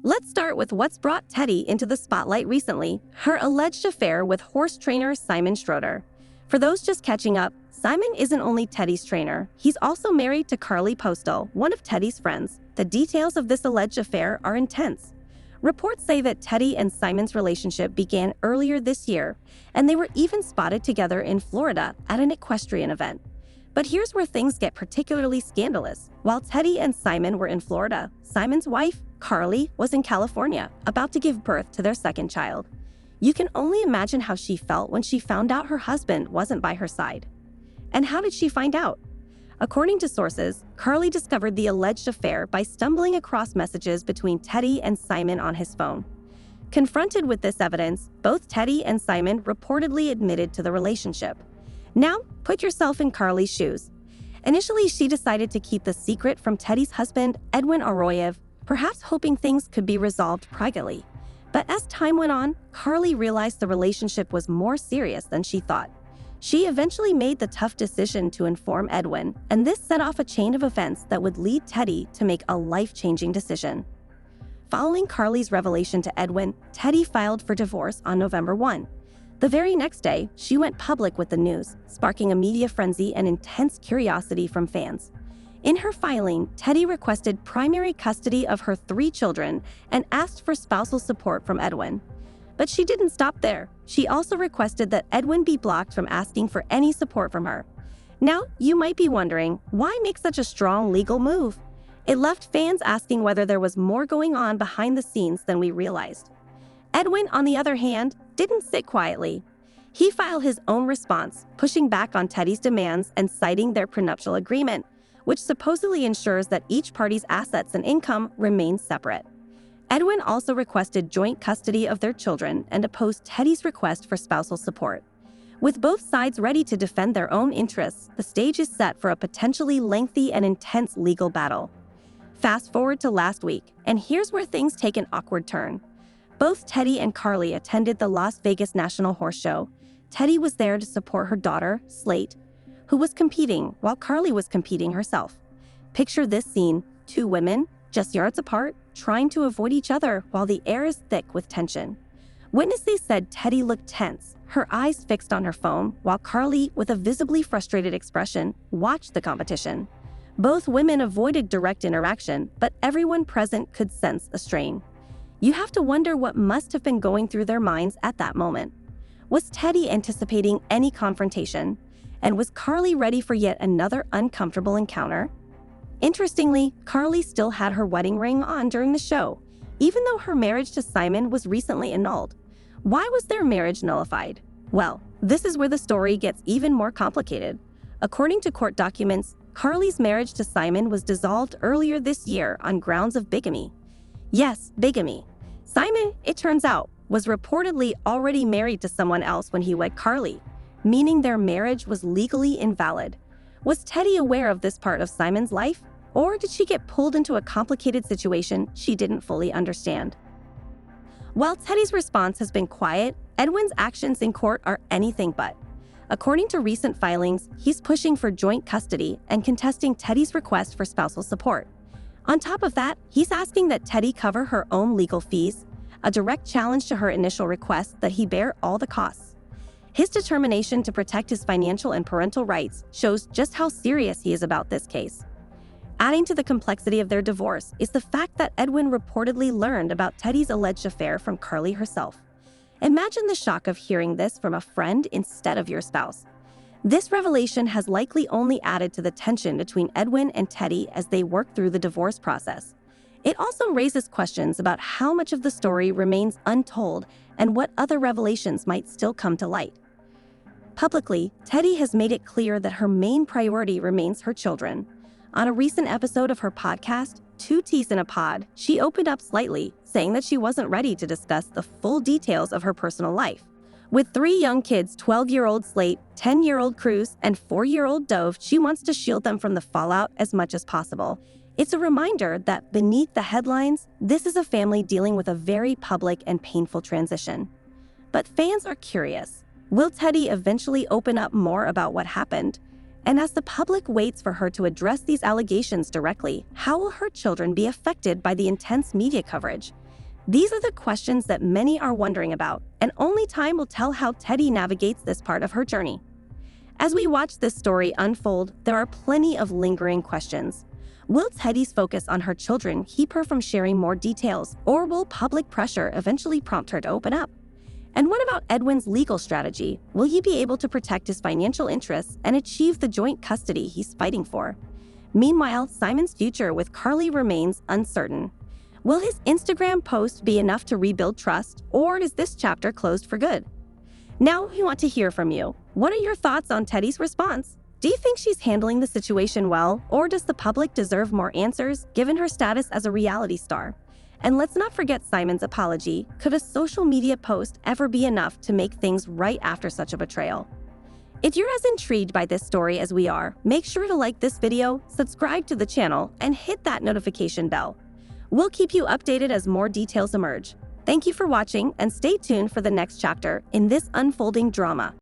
Let's start with what's brought Teddi into the spotlight recently, her alleged affair with horse trainer Simon Schroeder. For those just catching up, Simon isn't only Teddi's trainer, he's also married to Carly Postol, one of Teddi's friends. The details of this alleged affair are intense. Reports say that Teddi and Simon's relationship began earlier this year, and they were even spotted together in Florida at an equestrian event. But here's where things get particularly scandalous. While Teddi and Simon were in Florida, Simon's wife, Carly, was in California, about to give birth to their second child. You can only imagine how she felt when she found out her husband wasn't by her side. And how did she find out? According to sources, Carly discovered the alleged affair by stumbling across messages between Teddi and Simon on his phone. Confronted with this evidence, both Teddi and Simon reportedly admitted to the relationship. Now, put yourself in Carly's shoes. Initially, she decided to keep the secret from Teddi's husband, Edwin Arroyo, perhaps hoping things could be resolved privately. But as time went on, Carly realized the relationship was more serious than she thought. She eventually made the tough decision to inform Edwin, and this set off a chain of events that would lead Teddi to make a life-changing decision. Following Carly's revelation to Edwin, Teddi filed for divorce on November 1. The very next day, she went public with the news, sparking a media frenzy and intense curiosity from fans. In her filing, Teddi requested primary custody of her 3 children and asked for spousal support from Edwin. But she didn't stop there. She also requested that Edwin be blocked from asking for any support from her. Now, you might be wondering, why make such a strong legal move? It left fans asking whether there was more going on behind the scenes than we realized. Edwin, on the other hand, didn't sit quietly. He filed his own response, pushing back on Teddi's demands and citing their prenuptial agreement, which supposedly ensures that each party's assets and income remain separate. Edwin also requested joint custody of their children and opposed Teddi's request for spousal support. With both sides ready to defend their own interests, the stage is set for a potentially lengthy and intense legal battle. Fast forward to last week, and here's where things take an awkward turn. Both Teddi and Carly attended the Las Vegas National Horse Show. Teddi was there to support her daughter, Slate, who was competing while Carly was competing herself. Picture this scene, 2 women, just yards apart, trying to avoid each other while the air is thick with tension. Witnesses said Teddi looked tense, her eyes fixed on her phone, while Carly, with a visibly frustrated expression, watched the competition. Both women avoided direct interaction, but everyone present could sense a strain. You have to wonder what must have been going through their minds at that moment. Was Teddi anticipating any confrontation? And was Carly ready for yet another uncomfortable encounter? Interestingly, Carly still had her wedding ring on during the show, even though her marriage to Simon was recently annulled. Why was their marriage nullified? Well, this is where the story gets even more complicated. According to court documents, Carly's marriage to Simon was dissolved earlier this year on grounds of bigamy. Yes, bigamy. Simon, it turns out, was reportedly already married to someone else when he wed Carly, meaning their marriage was legally invalid. Was Teddi aware of this part of Simon's life? Or did she get pulled into a complicated situation she didn't fully understand? While Teddi's response has been quiet, Edwin's actions in court are anything but. According to recent filings, he's pushing for joint custody and contesting Teddi's request for spousal support. On top of that, he's asking that Teddi cover her own legal fees, a direct challenge to her initial request that he bear all the costs. His determination to protect his financial and parental rights shows just how serious he is about this case. Adding to the complexity of their divorce is the fact that Edwin reportedly learned about Teddi's alleged affair from Carly herself. Imagine the shock of hearing this from a friend instead of your spouse. This revelation has likely only added to the tension between Edwin and Teddi as they work through the divorce process. It also raises questions about how much of the story remains untold and what other revelations might still come to light. Publicly, Teddi has made it clear that her main priority remains her children. On a recent episode of her podcast, 2 Teas in a Pod, she opened up slightly, saying that she wasn't ready to discuss the full details of her personal life. With 3 young kids, 12-year-old Slate, 10-year-old Cruz, and 4-year-old Dove, she wants to shield them from the fallout as much as possible. It's a reminder that beneath the headlines, this is a family dealing with a very public and painful transition. But fans are curious. Will Teddi eventually open up more about what happened? And as the public waits for her to address these allegations directly, how will her children be affected by the intense media coverage? These are the questions that many are wondering about, and only time will tell how Teddi navigates this part of her journey. As we watch this story unfold, there are plenty of lingering questions. Will Teddi's focus on her children keep her from sharing more details, or will public pressure eventually prompt her to open up? And what about Edwin's legal strategy? Will he be able to protect his financial interests and achieve the joint custody he's fighting for? Meanwhile, Simon's future with Carly remains uncertain. Will his Instagram post be enough to rebuild trust, or is this chapter closed for good? Now we want to hear from you. What are your thoughts on Teddi's response? Do you think she's handling the situation well, or does the public deserve more answers given her status as a reality star? And let's not forget Simon's apology. Could a social media post ever be enough to make things right after such a betrayal? If you're as intrigued by this story as we are, make sure to like this video, subscribe to the channel, and hit that notification bell. We'll keep you updated as more details emerge. Thank you for watching, and stay tuned for the next chapter in this unfolding drama.